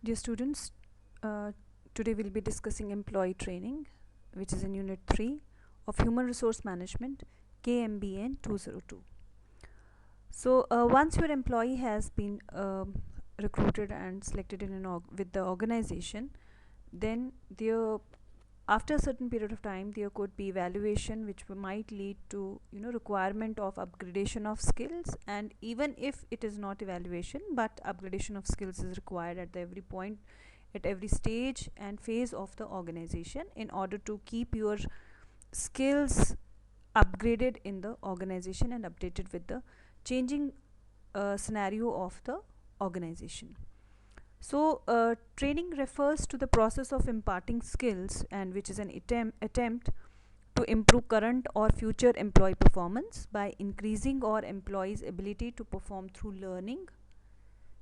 Dear students, today we'll be discussing employee training, which is in Unit 3 of Human Resource Management, KMBN 202. So, once your employee has been recruited and selected in with the organization, then after a certain period of time there could be evaluation which might lead to requirement of upgradation of skills. And even if it is not evaluation but upgradation of skills is required at every point, at every stage and phase of the organization, in order to keep your skills upgraded in the organization and updated with the changing scenario of the organization. So, training refers to the process of imparting skills, and which is an attempt to improve current or future employee performance by increasing our employees' ability to perform through learning,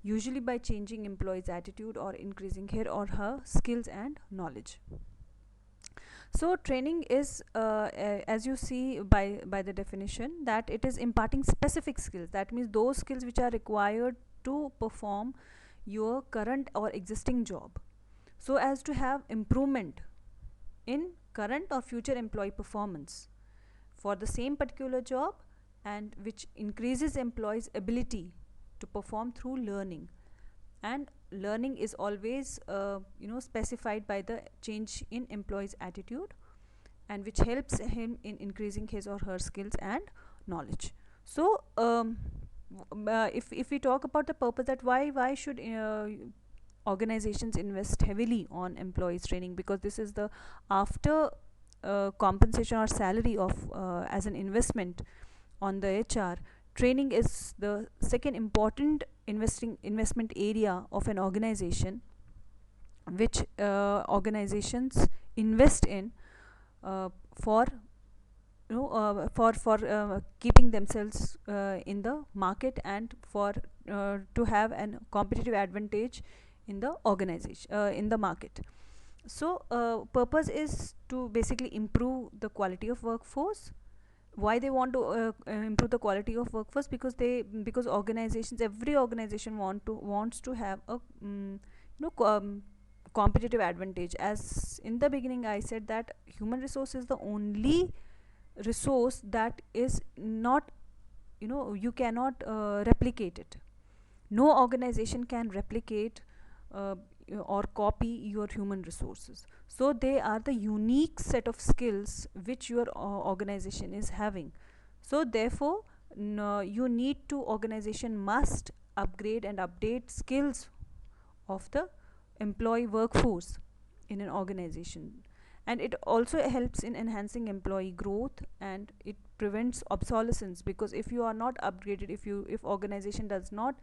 usually by changing employees' attitude or increasing his or her skills and knowledge. So, training is, as you see by the definition, that it is imparting specific skills. That means those skills which are required to perform your current or existing job, so as to have improvement in current or future employee performance for the same particular job, and which increases employees' ability to perform through learning. And learning is always specified by the change in employee's attitude, and which helps him in increasing his or her skills and knowledge. So, if we talk about the purpose, that why should organizations invest heavily on employees training, because this is the after compensation or salary of as an investment on the HR. Training is the second important investment area of an organization, which organizations invest in for keeping themselves in the market, and for to have an competitive advantage in the organization, in the market. So, purpose is to basically improve the quality of workforce. Why they want to improve the quality of workforce? Because every organization wants to have a competitive advantage. As in the beginning I said, that human resource is the only resource that is not, you cannot replicate it. No organization can replicate or copy your human resources. So they are the unique set of skills which your organization is having. So therefore, organization must upgrade and update skills of the employee workforce in an organization. And it also helps in enhancing employee growth, and it prevents obsolescence, because if you are not upgraded, if organization does not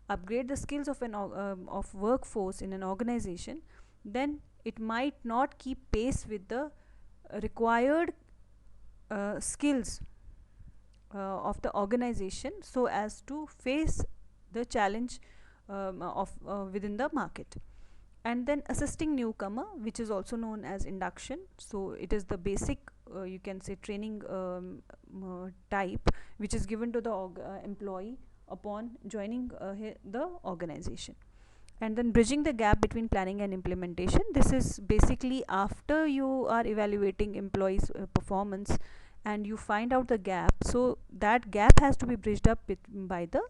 upgrade the skills of of workforce in an organization, then it might not keep pace with the required skills of the organization, so as to face the challenge of within the market. And then assisting newcomer, which is also known as induction. So it is the basic you can say training type, which is given to the employee upon joining the organization. And then bridging the gap between planning and implementation. This is basically after you are evaluating employees performance and you find out the gap, so that gap has to be bridged up by the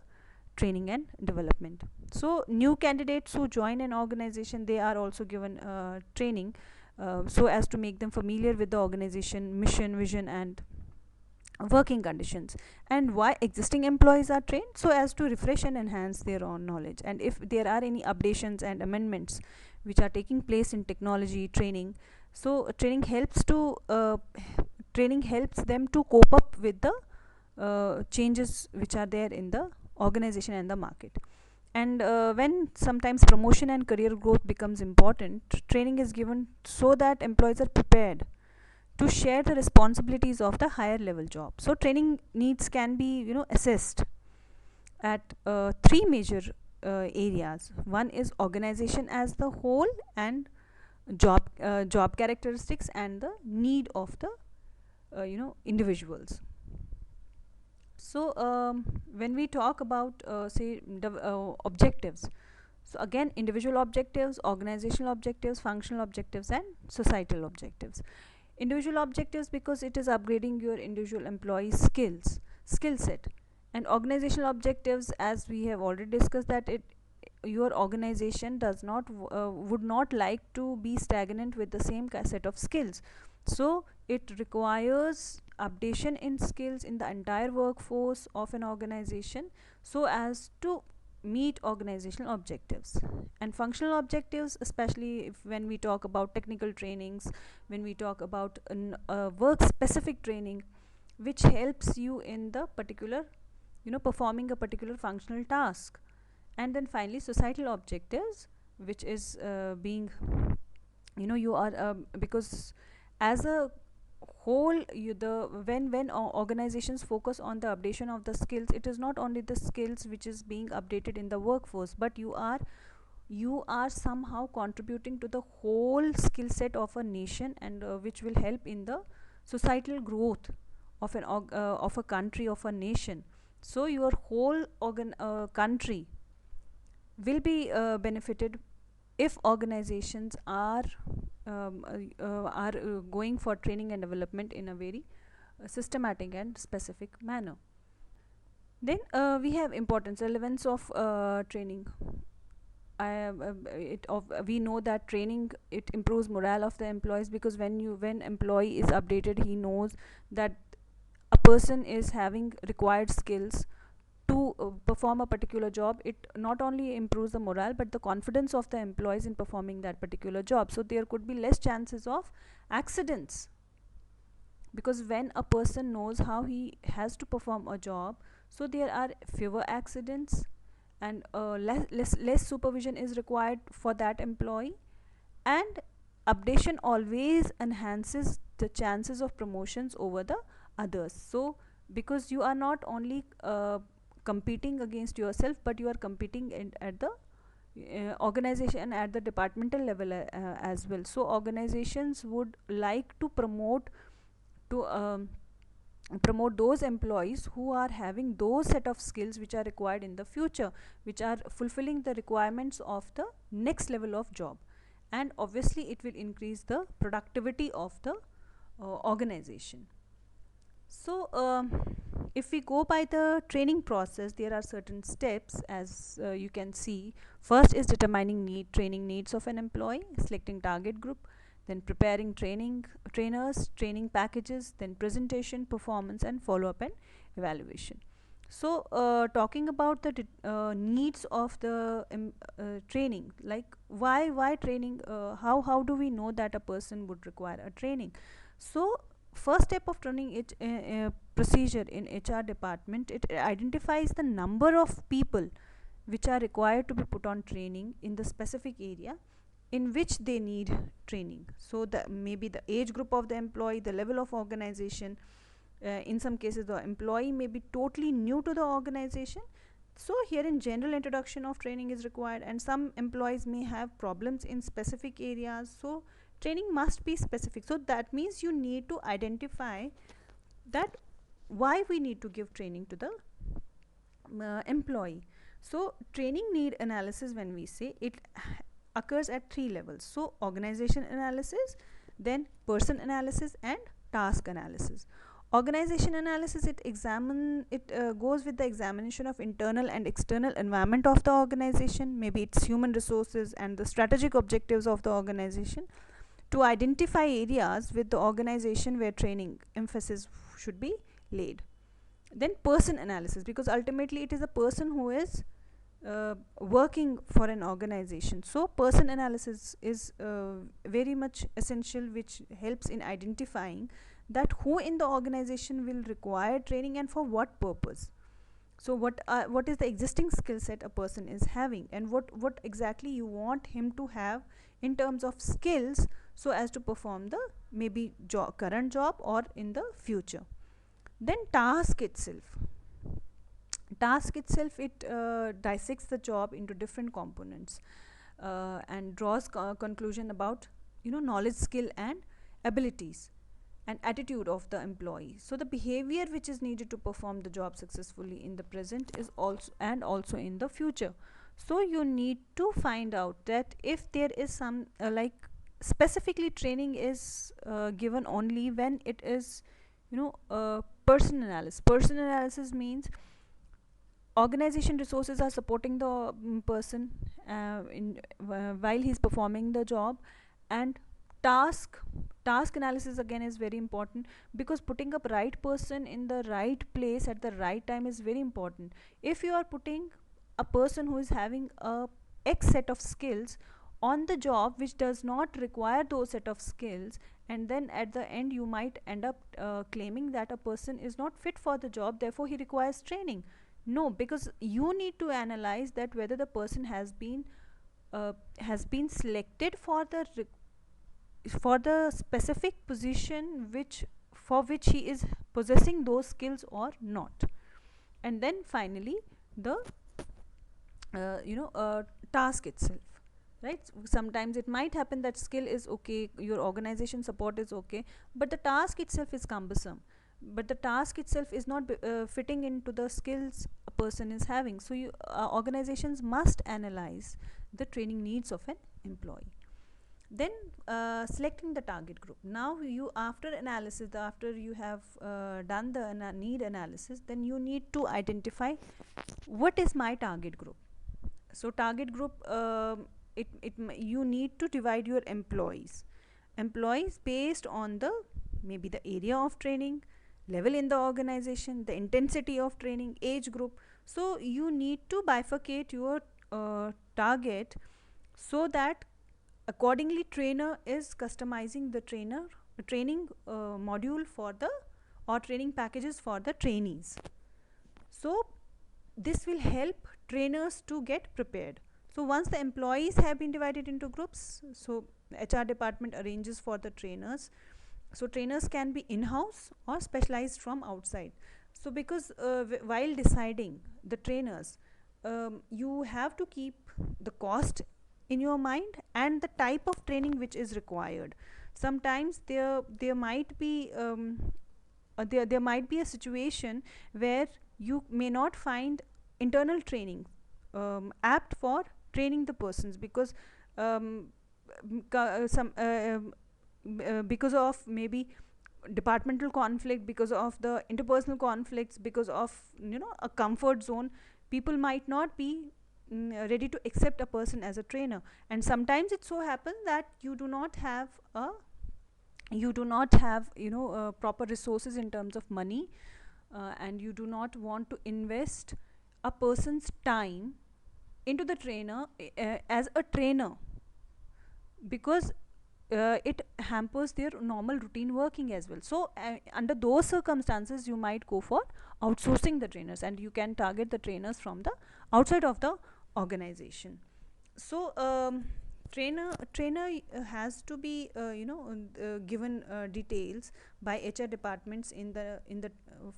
training and development. So new candidates who join an organization, they are also given training so as to make them familiar with the organization mission, vision and working conditions. And why existing employees are trained? So as to refresh and enhance their own knowledge, and if there are any updations and amendments which are taking place in technology training, so training helps them to cope up with the changes which are there in the organization and the market. And when sometimes promotion and career growth becomes important, training is given so that employees are prepared to share the responsibilities of the higher level job. So training needs can be assessed at three major areas. One is organization as the whole, and job characteristics and the need of the individuals. So when we talk about say objectives, So again, individual objectives, organizational objectives, functional objectives, and societal objectives. Individual objectives because it is upgrading your individual employee skill set, and organizational objectives, as we have already discussed, that it your organization does not would not like to be stagnant with the same set of skills. So it requires updation in skills in the entire workforce of an organization so as to meet organizational objectives. And functional objectives, especially if when we talk about technical trainings, when we talk about work specific training which helps you in the particular, performing a particular functional task. And then finally societal objectives, which is being, you are because as a whole, when organizations focus on the updation of the skills, it is not only the skills which is being updated in the workforce, but you are somehow contributing to the whole skill set of a nation, and which will help in the societal growth of of a country, of a nation. So your whole country will be benefited if organizations are going for training and development in a very systematic and specific manner. Then we have importance, relevance of training. We know that training, it improves morale of the employees, because when employee is updated, he knows that a person is having required skills to perform a particular job. It not only improves the morale but the confidence of the employees in performing that particular job. So there could be less chances of accidents, because when a person knows how he has to perform a job, so there are fewer accidents, and less supervision is required for that employee. And updation always enhances the chances of promotions over the others. So because you are not only competing against yourself, but you are competing at the organization, at the departmental level as well. So organizations would like to promote those employees who are having those set of skills which are required in the future, which are fulfilling the requirements of the next level of job. And obviously it will increase the productivity of the organization. So if we go by the training process, there are certain steps, as you can see. First is determining training needs of an employee, selecting target group, then preparing trainers, training packages, then presentation, performance, and follow-up and evaluation. So talking about the needs of the training, like why training, how do we know that a person would require a training? So first step of training, procedure in HR department, it identifies the number of people which are required to be put on training in the specific area in which they need training. So the maybe the age group of the employee, the level of organization. In some cases the employee may be totally new to the organization, so here in general introduction of training is required. And some employees may have problems in specific areas, so training must be specific. So that means you need to identify that why we need to give training to the employee. So training need analysis, when we say, it occurs at three levels. So organization analysis, then person analysis, and task analysis. Organization analysis, it goes with the examination of internal and external environment of the organization, maybe its human resources and the strategic objectives of the organization, to identify areas with the organization where training emphasis should be laid. Then person analysis, because ultimately it is a person who is working for an organization. So person analysis is very much essential, which helps in identifying that who in the organization will require training and for what purpose. So what is the existing skill set a person is having, and what exactly you want him to have in terms of skills, so as to perform the maybe current job or in the future. Then task itself, it dissects the job into different components and draws conclusion about knowledge, skill, and abilities and attitude of the employee. So the behavior which is needed to perform the job successfully in the present is also in the future. So you need to find out that if there is some like specifically training is given only when it is, person analysis. Person analysis means organization resources are supporting the person while he's performing the job. And task task analysis again is very important, because putting up right person in the right place at the right time is very important. If you are putting a person who is having a x set of skills on the job which does not require those set of skills, and then at the end you might end up claiming that a person is not fit for the job, therefore he requires training. No, because you need to analyze that whether the person has been selected for the specific position which he is possessing those skills or not. And then finally the task itself, right? Sometimes it might happen that skill is okay, your organization support is okay, but the task itself is cumbersome, but the task itself is not fitting into the skills a person is having. So organizations must analyze the training needs of an employee. Then selecting the target group. Now you, after analysis, after you have done the need analysis, then you need to identify what is my target group. So target group, you need to divide your employees based on the maybe the area of training, level in the organization, the intensity of training, age group. So you need to bifurcate your target, so that accordingly trainer is customizing the training module for the, or training packages for the trainees. So this will help trainers to get prepared. So once the employees have been divided into groups, so HR department arranges for the trainers. So trainers can be in-house or specialized from outside. So because while deciding the trainers, you have to keep the cost in your mind and the type of training which is required. Sometimes there might be there might be a situation where you may not find internal training apt for training the persons, because because of maybe departmental conflict, because of the interpersonal conflicts, because of a comfort zone, people might not be ready to accept a person as a trainer. And sometimes it so happens that you do not have proper resources in terms of money, and you do not want to invest a person's time into the trainer as a trainer, because it hampers their normal routine working as well. So under those circumstances you might go for outsourcing the trainers, and you can target the trainers from the outside of the organization. So trainer has to be given details by HR departments in the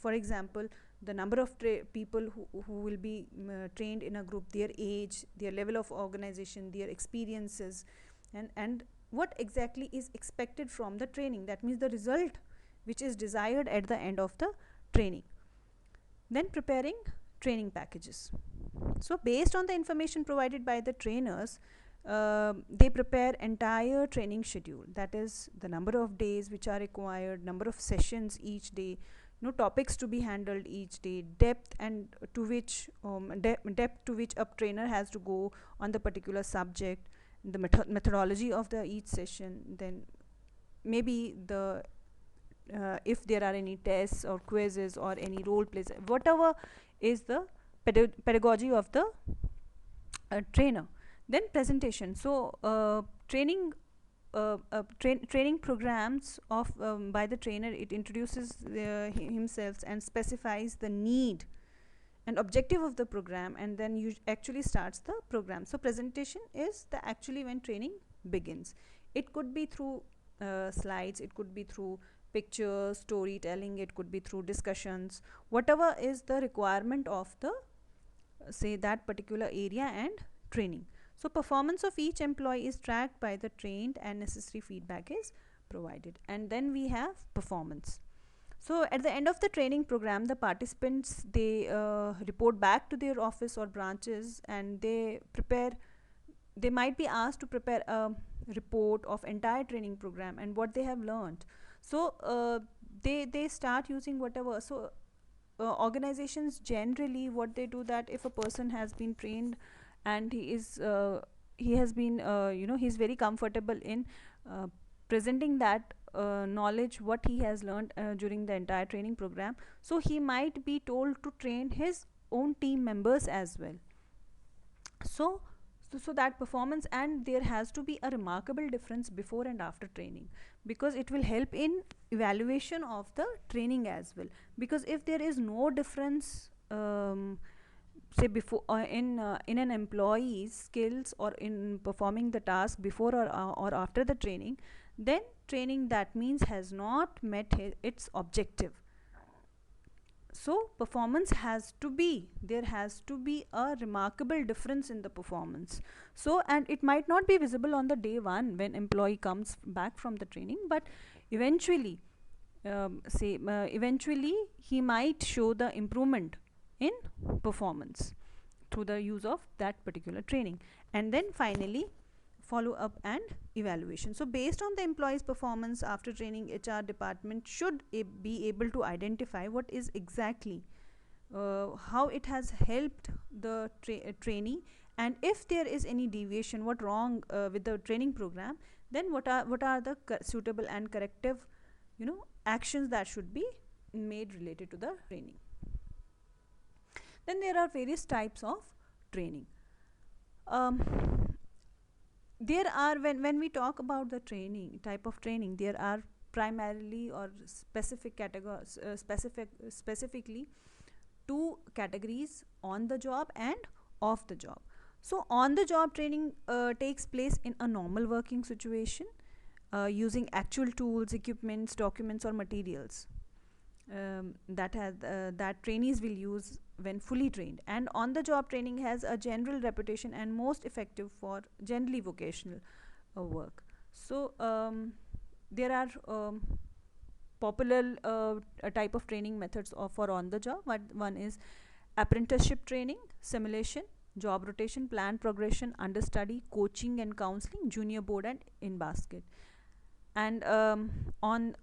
for example, the number of people who will be trained in a group, their age, their level of organization, their experiences, and what exactly is expected from the training. That means the result which is desired at the end of the training. Then preparing training packages. So based on the information provided by the trainers, they prepare entire training schedule, that is the number of days which are required, number of sessions each day, topics to be handled each day, depth to which a trainer has to go on the particular subject, the methodology of the each session, then maybe the if there are any tests or quizzes or any role plays, whatever is the pedagogy of the trainer. Then presentation. So training programs of by the trainer, it introduces himself and specifies the need and objective of the program, and then you actually starts the program. So presentation is the actually when training begins. It could be through slides, it could be through pictures, storytelling, it could be through discussions, whatever is the requirement of the say that particular area and training. So performance of each employee is tracked by the trained and necessary feedback is provided. And then we have performance. So at the end of the training program, the participants, they report back to their office or branches, and they might be asked to prepare a report of entire training program and what they have learned. So they start using whatever. So organizations generally, what they do, that if a person has been trained and he has been he's very comfortable in uh, presenting that knowledge what he has learned during the entire training program, so he might be told to train his own team members as well. So so, so that performance, and there has to be a remarkable difference before and after training, because it will help in evaluation of the training as well. Because if there is no difference, say before in an employee's skills or in performing the task before or after the training, then training, that means, has not met its objective. So performance has to be, there has to be a remarkable difference in the performance. So, and it might not be visible on the day one when employee comes back from the training, but eventually, eventually he might show the improvement in performance through the use of that particular training. And then finally, follow up and evaluation. So based on the employee's performance after training, HR department should be able to identify what is exactly how it has helped the trainee, and if there is any deviation, what wrong with the training program, then what are the suitable and corrective actions that should be made related to the training. Then there are various types of training. There are, when we talk about the training type of training, there are primarily or specific categories, specifically two categories: on the job and off the job. So on the job training takes place in a normal working situation, using actual tools, equipments, documents or materials that trainees will use when fully trained. And on the job training has a general reputation and most effective for generally vocational work. So there are popular type of training methods for on the job. One is apprenticeship training, simulation, job rotation, planned progression, understudy, coaching and counseling, junior board and in basket. And on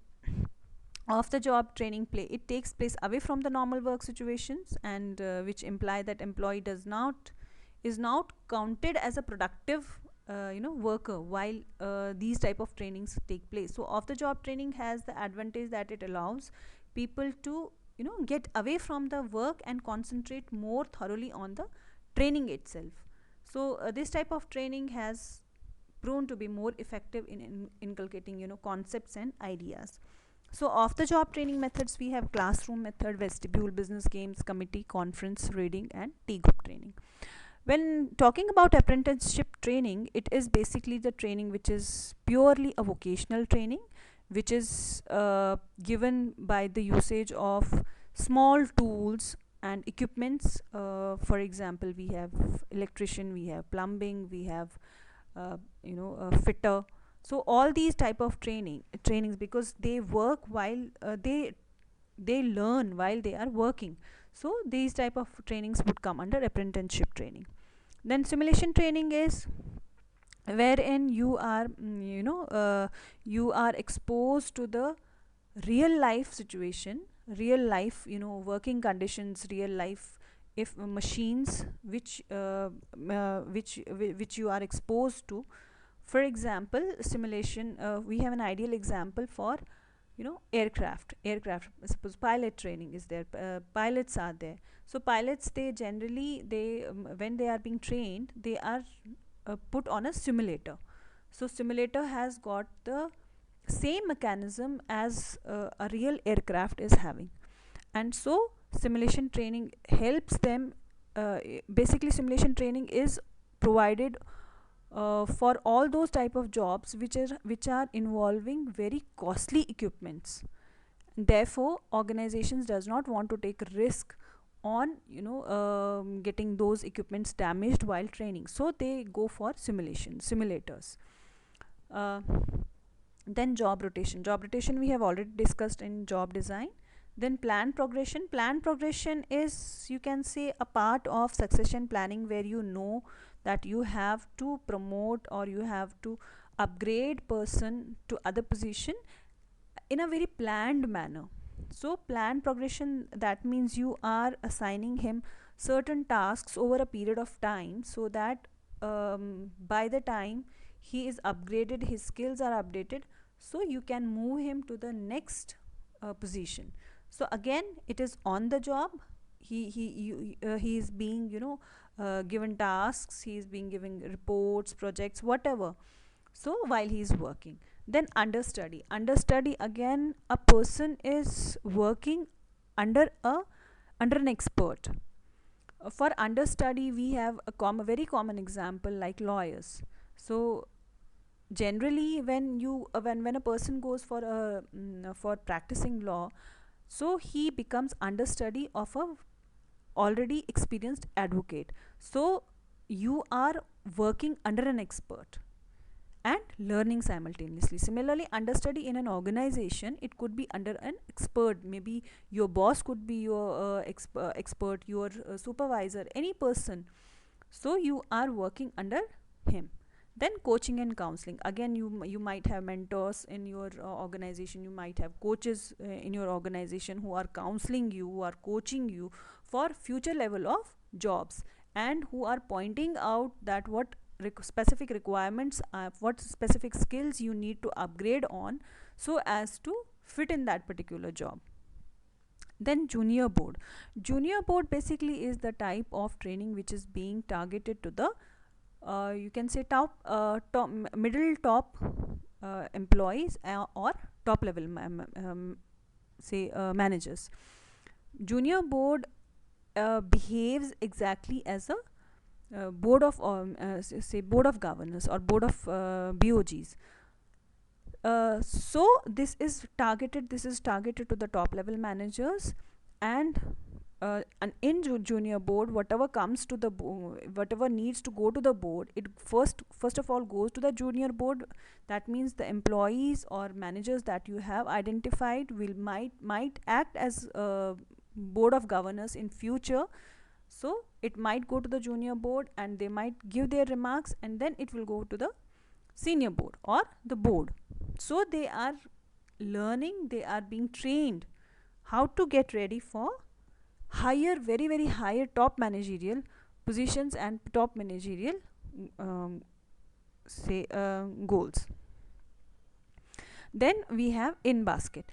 off the job training, it takes place away from the normal work situations, and which imply that employee is not counted as a productive worker while these type of trainings take place. So off the job training has the advantage that it allows people to get away from the work and concentrate more thoroughly on the training itself. So this type of training has proven to be more effective in inculcating concepts and ideas. So off the job training methods, we have classroom method, vestibule, business games, committee, conference, reading and tea group training. When talking about apprenticeship training, it is basically the training which is purely a vocational training, which is given by the usage of small tools and equipments. For example, we have electrician, we have plumbing, we have a fitter. So all these type of trainings, because they work while they learn while they are working, so these type of trainings would come under apprenticeship training. Then simulation training is wherein you are you are exposed to the real life situation, real life working conditions, real life if machines which you are exposed to. For example, simulation, we have an ideal example for aircraft. Suppose pilot training is there, pilots are there. So pilots, they generally, when they are being trained, they are put on a simulator. So simulator has got the same mechanism as a real aircraft is having. And so simulation training helps them. Basically simulation training is provided for all those type of jobs which are involving very costly equipments. Therefore organizations does not want to take risk on getting those equipments damaged while training, so they go for simulators. uh, then job rotation we have already discussed in job design. Then planned progression is, you can say, a part of succession planning, where you know that you have to promote or you have to upgrade person to other position in a very planned manner. So planned progression, that means you are assigning him certain tasks over a period of time, so that by the time he is upgraded, his skills are updated, so you can move him to the next position. So again, it is on the job. He is being, given tasks, he is being given reports, projects, whatever, so while he is working. Then understudy, again, a person is working under a under an expert. For understudy, we have a very common example like lawyers. So generally, when a person goes for for practicing law, so he becomes understudy of a already experienced advocate. So you are working under an expert and learning simultaneously. Similarly, understudy in an organization, it could be under an expert. Maybe your boss could be your expert, your supervisor, any person. So you are working under him. Then coaching and counseling, again, you might have mentors in your organization, you might have coaches in your organization who are counseling you, who are coaching you for future level of jobs, and who are pointing out that what specific requirements, what specific skills you need to upgrade on, so as to fit in that particular job. Then junior board basically is the type of training which is being targeted to the you can say middle top employees, or top level managers. Junior board behaves exactly as a board of say board of governors or board of BOGs. So this is targeted to the top level managers. And in junior board, whatever comes to the whatever needs to go to the board, it first of all goes to the junior board. That means the employees or managers that you have identified will might act as board of governors in future. So it might go to the junior board and they might give their remarks, and then it will go to the senior board or the board. So they are learning, they are being trained how to get ready for higher, very very higher top managerial positions and top managerial goals. Then we have in basket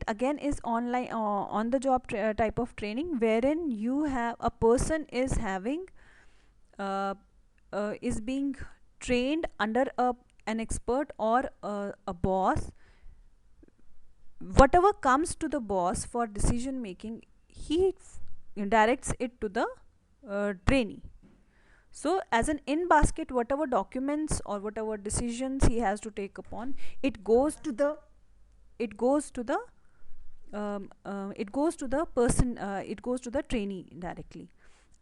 again is online on the job type of training, wherein you have a person is having is being trained under an expert or a boss. Whatever comes to the boss for decision making, he directs it to the trainee. So as an in basket, whatever documents or whatever decisions he has to take upon, it goes to the it goes to the it goes to the person, it goes to the trainee directly.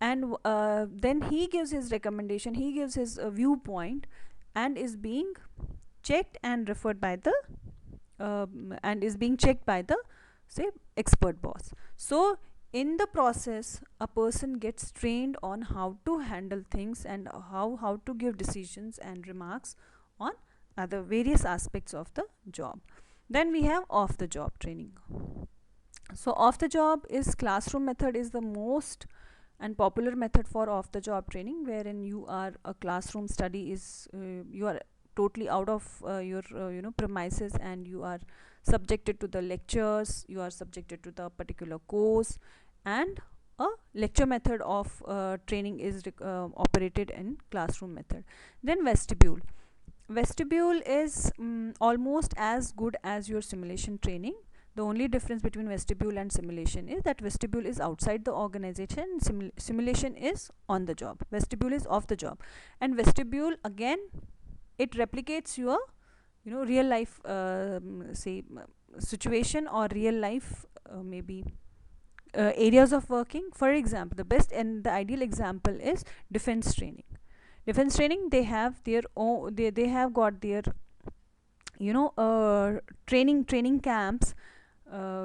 And then he gives his recommendation, he gives his viewpoint, and is being checked and referred by the and is being checked by the, say, expert boss. So in the process, a person gets trained on how to handle things and how to give decisions and remarks on other various aspects of the job. Then we have off the job training. So off the job is classroom method is the most and popular method for off the job training, wherein you are a classroom study is you are totally out of your premises, and you are subjected to the lectures, you are subjected to the particular course, and a lecture method of training is operated in classroom method. Then vestibule is almost as good as your simulation training. The only difference between vestibule and simulation is that vestibule is outside the organization, simulation is on the job, vestibule is off the job. And vestibule, again, it replicates your real life situation, or real life maybe areas of working. For example, the best and the ideal example is defense training. They have their own, they have got their training camps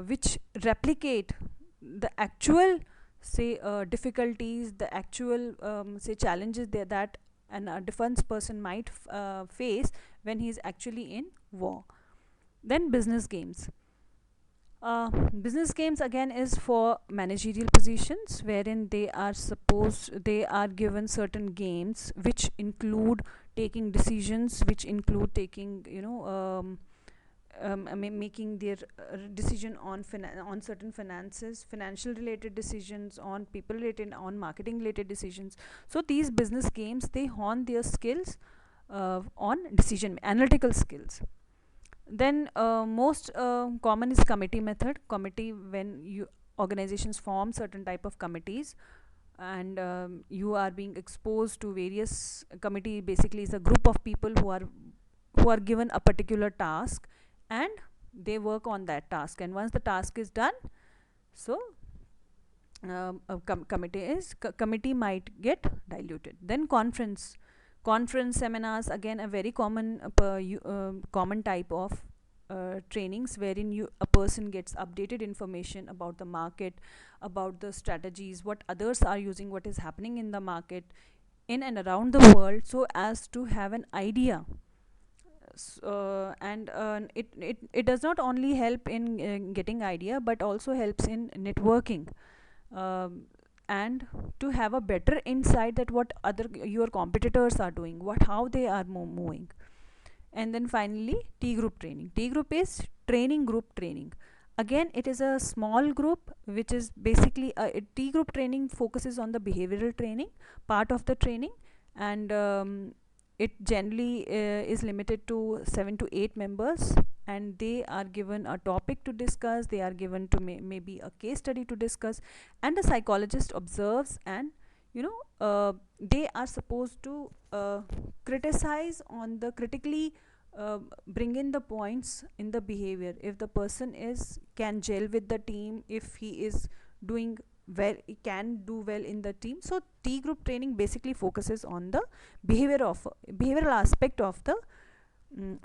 which replicate the actual, say, difficulties, the actual, say, challenges there that an a defense person might face when he's actually in war. Then business games. Business games again is for managerial positions, wherein they are given certain games which include taking decisions, which include taking, making their decision on on certain finances, financial related decisions, on people related, on marketing related decisions. So these business games, they hone their skills on decision analytical skills. Then most common is committee method. Committee, when you organizations form certain type of committees, and you are being exposed to various committee, basically is a group of people who are given a particular task, and they work on that task, and once the task is done, so committee might get diluted. Then conference seminars, again a very common common type of trainings, wherein a person gets updated information about the market, about the strategies, what others are using, what is happening in the market in and around the world, so as to have an idea. And it does not only help in getting idea, but also helps in networking, and to have a better insight that what other your competitors are doing, what how they are moving. And then finally, T group training. T group is training group training. Again, it is a small group, which is basically T group training focuses on the behavioral training part of the training, and it generally is limited to 7 to 8 members, and they are given a topic to discuss, they are given to maybe a case study to discuss, and the psychologist observes, and they are supposed to criticize on the critically bring in the points in the behavior, if the person is can gel with the team, if he is doing well, he can do well in the team. So T group training basically focuses on the behavioral aspect of the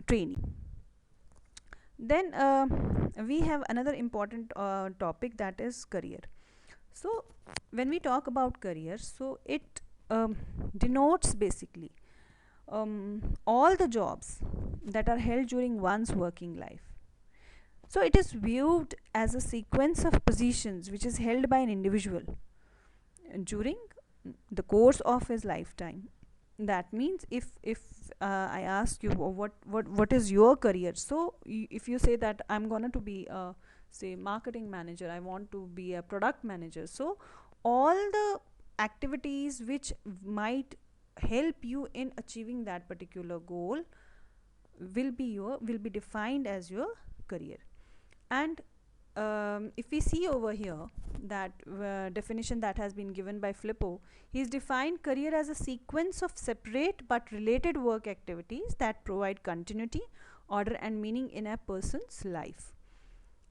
training. Then we have another important topic, that is career. So when we talk about career, so it denotes basically all the jobs that are held during one's working life. So it is viewed as a sequence of positions which is held by an individual during the course of his lifetime. That means if I ask you what is your career, so if you say that I'm going to be a, say, marketing manager, I want to be a product manager, so all the activities which might help you in achieving that particular goal will be defined as your career. And if we see over here that definition that has been given by Flippo, he's defined career as a sequence of separate but related work activities that provide continuity, order and meaning in a person's life.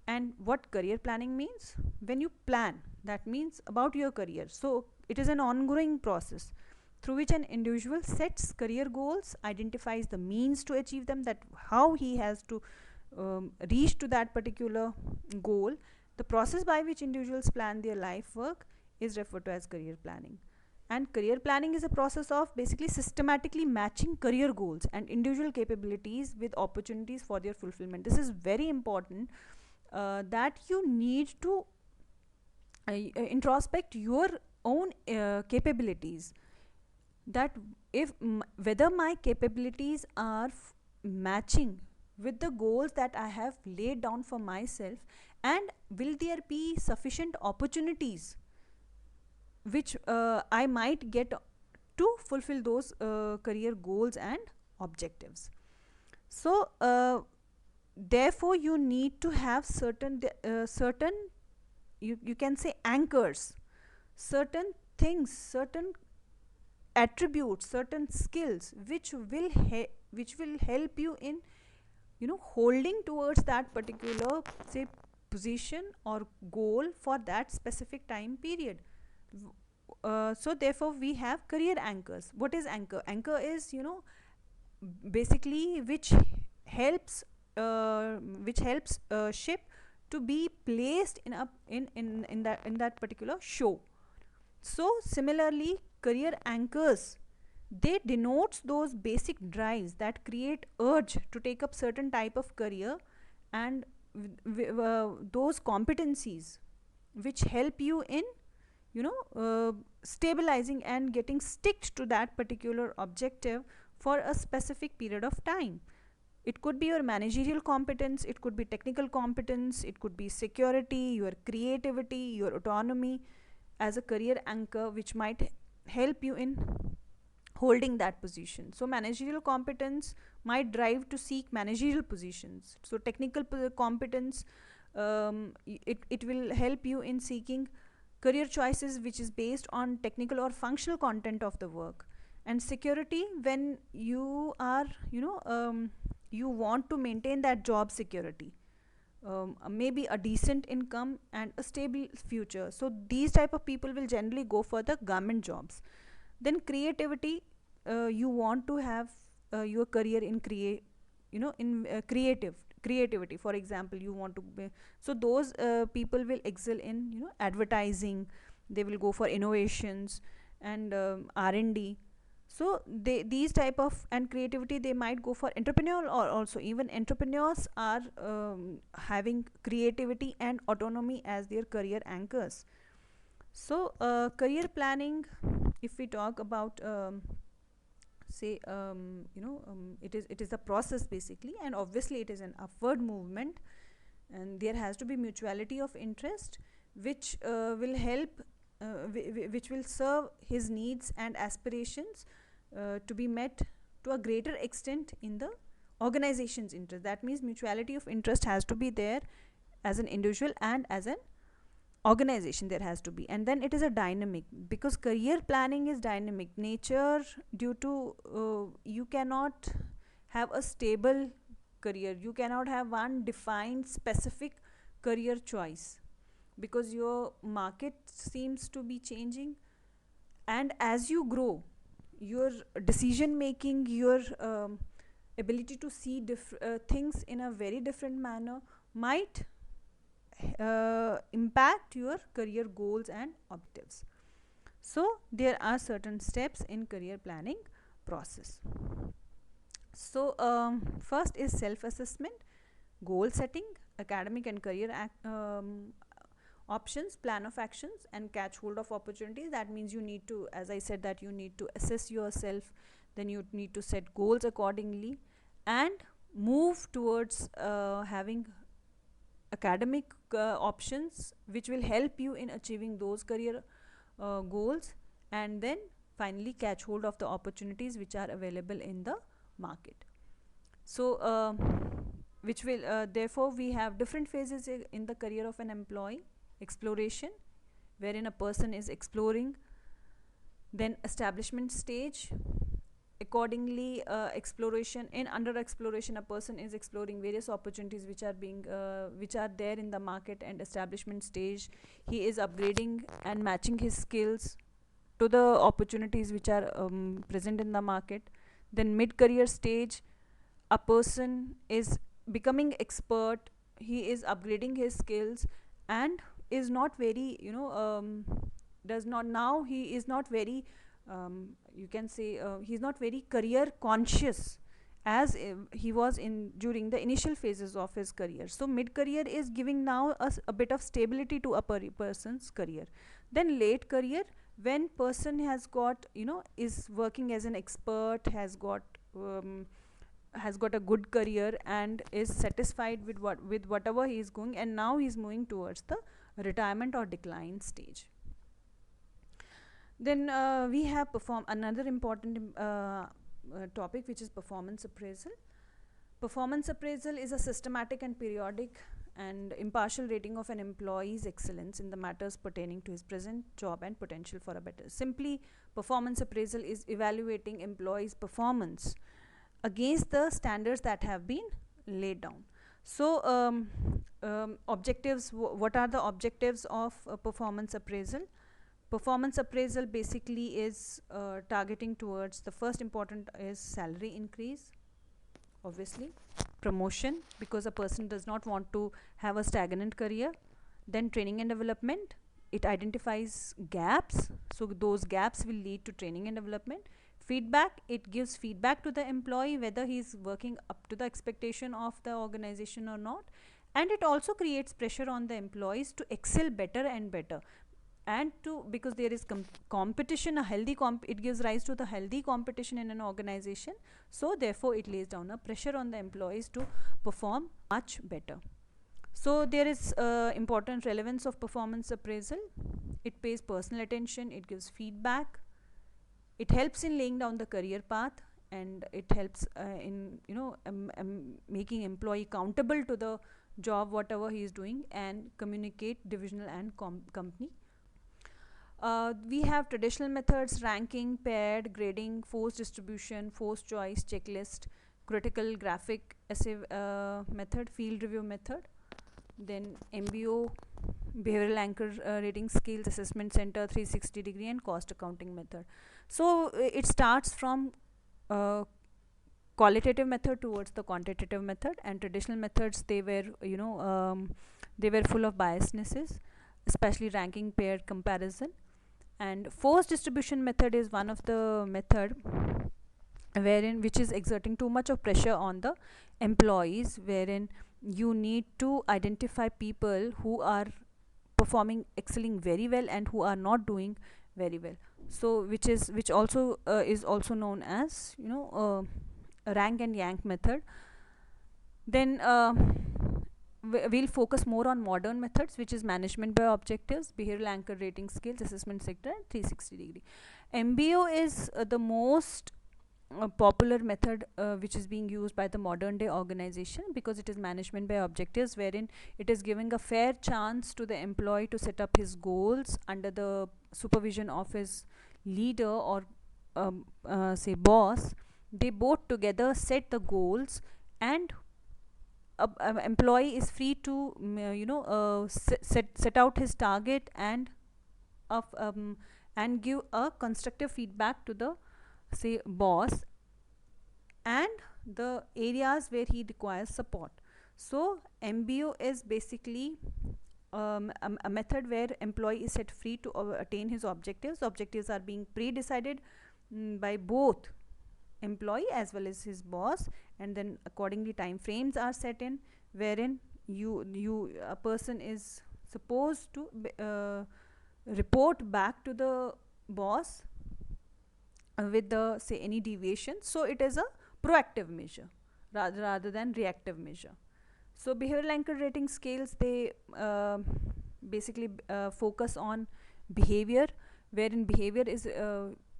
And what career planning means? When you plan, that means about your career, so it is an ongoing process through which an individual sets career goals, identifies the means to achieve them, that how he has to reach to that particular goal. The process by which individuals plan their life work is referred to as career planning. And career planning is a process of basically systematically matching career goals and individual capabilities with opportunities for their fulfillment. This is very important, that you need to introspect your own capabilities, that if whether my capabilities are matching with the goals that I have laid down for myself, and will there be sufficient opportunities which I might get to fulfill those career goals and objectives. So therefore you need to have certain you can say anchors, certain things, certain attributes, certain skills which will help you in holding towards that particular, say, position or goal for that specific time period. So therefore we have career anchors. What is anchor? Anchor is basically which helps ship to be placed in that particular show. So similarly, career anchors, they denotes those basic drives that create urge to take up certain type of career, and those competencies which help you in stabilizing and getting sticked to that particular objective for a specific period of time. It could be your managerial competence, it could be technical competence, it could be security, your creativity, your autonomy as a career anchor, which might help you in holding that position. So managerial competence might drive to seek managerial positions. So technical competence, it will help you in seeking career choices which is based on technical or functional content of the work. And security, when you are you want to maintain that job security, maybe a decent income and a stable future. So these type of people will generally go for the government jobs. Then creativity, you want to have your career in creativity. For example, you want to be, so those people will excel in advertising, they will go for innovations and R&D. So these type of, and creativity, they might go for entrepreneur, or also even entrepreneurs are having creativity and autonomy as their career anchors. So career planning, if we talk about say it is a process basically, and obviously it is an upward movement, and there has to be mutuality of interest which will help which will serve his needs and aspirations to be met to a greater extent in the organization's interest. That means mutuality of interest has to be there as an individual and as an organization, there has to be. And then it is a dynamic, because career planning is dynamic nature, due to you cannot have a stable career, you cannot have one defined specific career choice, because your market seems to be changing, and as you grow, your decision making, your ability to see things in a very different manner might impact your career goals and objectives. So there are certain steps in career planning process. So first is self assessment, goal setting, academic and career options, plan of actions, and catch hold of opportunities. That means you need to, as I said, that you need to assess yourself, then you need to set goals accordingly, and move towards having academic options which will help you in achieving those career goals, and then finally catch hold of the opportunities which are available in the market. So which will therefore we have different phases in the career of an employee. Exploration, wherein a person is exploring, then establishment stage, accordingly exploration, in under exploration a person is exploring various opportunities which are being which are there in the market, and establishment stage, he is upgrading and matching his skills to the opportunities which are present in the market. Then mid career stage, a person is becoming expert, he is upgrading his skills, and is not very does not, now he is not very you can say he is not very career conscious as he was in during the initial phases of his career. So mid career is giving now a bit of stability to a person's career. Then late career, when person has got is working as an expert, has got a good career and is satisfied with whatever he is going, and now he is moving towards the retirement or decline stage. Then we have another important topic, which is performance appraisal. Performance appraisal is a systematic and periodic and impartial rating of an employee's excellence in the matters pertaining to his present job and potential for a better. Simply, performance appraisal is evaluating employees' performance against the standards that have been laid down. So objectives, what are the objectives of performance appraisal? Performance appraisal basically is targeting towards, the first important is salary increase, obviously. promotion because a person does not want to have a stagnant career. Then training and development, it identifies gaps, so those gaps will lead to training and development. Feedback, it gives feedback to the employee whether he is working up to the expectation of the organization or not. And it also creates pressure on the employees to excel better and better, and to, because there is competition, a healthy it gives rise to the healthy competition in an organization. So therefore it lays down a pressure on the employees to perform much better. So there is important relevance of performance appraisal. It pays personal attention, it gives feedback, it helps in laying down the career path, and it helps in making employee accountable to the job whatever he is doing, and communicate divisional and company. We have traditional methods: ranking, paired, grading, forced distribution, forced choice, checklist, critical graphic essay method, field review method. Then MBO, behavioral anchor rating scales, assessment center, 360-degree, and cost accounting method. So it starts from qualitative method towards the quantitative method. And traditional methods, they were they were full of biasnesses, especially ranking, paired, comparison. And forced distribution method is one of the method wherein which is exerting too much of pressure on the employees, wherein you need to identify people who are excelling very well and who are not doing very well. So which also is also known as rank and yank method. Then we'll focus more on modern methods, which is management by objectives, behavioral anchor rating scales, assessment sector, and 360-degree. MBO is the most popular method which is being used by the modern day organization, because it is management by objectives, wherein it is giving a fair chance to the employee to set up his goals under the supervision of his leader or say boss. They both together set the goals, and employee is free to set out his target and give a constructive feedback to the say boss, and the areas where he requires support. So MBO is basically a method where employee is set free to attain his objectives. Objectives are being pre-decided by both employee as well as his boss, and then accordingly time frames are set in, wherein a person is supposed to report back to the boss with the say any deviation. So it is a proactive measure rather than reactive measure. So behavioral anchor rating scales, they basically focus on behavior, wherein behavior is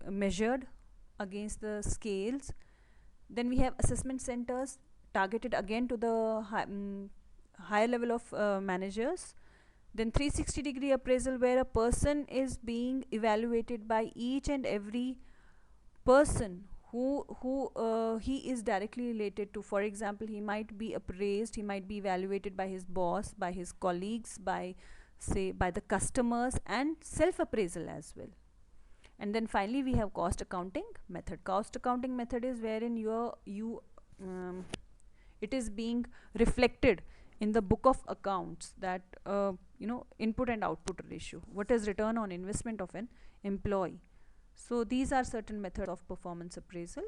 measured against the scales. Then we have assessment centers, targeted again to the higher level of managers. Then 360-degree appraisal, where a person is being evaluated by each and every person who he is directly related to. For example, he might be appraised, he might be evaluated by his boss, by his colleagues, by the customers, and self-appraisal as well. And then finally we have cost accounting method. Cost accounting method is wherein it is being reflected in the book of accounts that input and output ratio, what is return on investment of an employee. So these are certain methods of performance appraisal.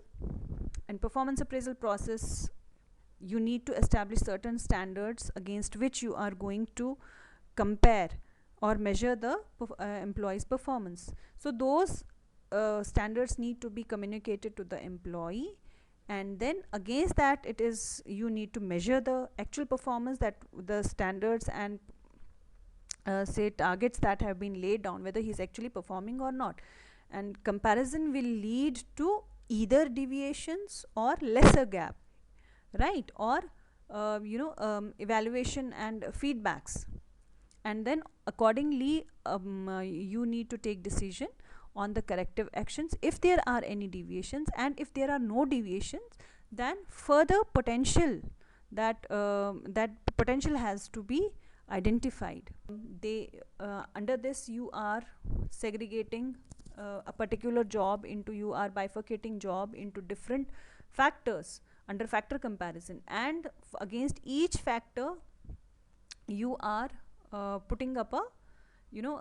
And performance appraisal process, you need to establish certain standards against which you are going to compare or measure the employee's performance. So those standards need to be communicated to the employee, and then against that you need to measure the actual performance, that the standards and say targets that have been laid down, whether he's actually performing or not. And comparison will lead to either deviations or lesser gap, right, or evaluation and feedbacks. And then accordingly you need to take decision on the corrective actions if there are any deviations, and if there are no deviations, then further potential that potential has to be identified. Under this, you are segregating a particular job into, you are bifurcating job into different factors under factor comparison, and against each factor you are putting up a, you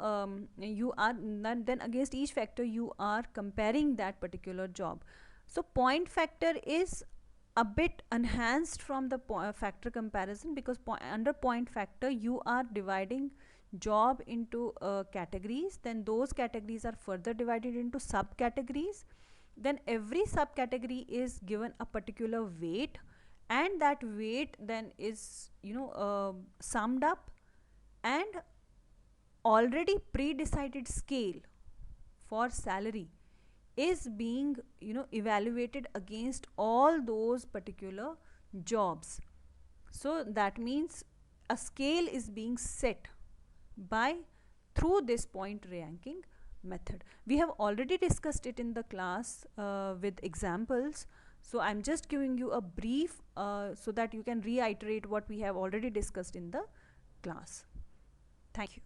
are then against each factor you are comparing that particular job. So point factor is a bit enhanced from the factor comparison, because under point factor you are dividing job into categories, then those categories are further divided into subcategories, then every subcategory is given a particular weight, and that weight then is summed up, and already pre-decided scale for salary is being evaluated against all those particular jobs. So that means a scale is being set by through this point ranking method. We have already discussed it in the class with examples, so I'm just giving you a brief so that you can reiterate what we have already discussed in the class. Thank you.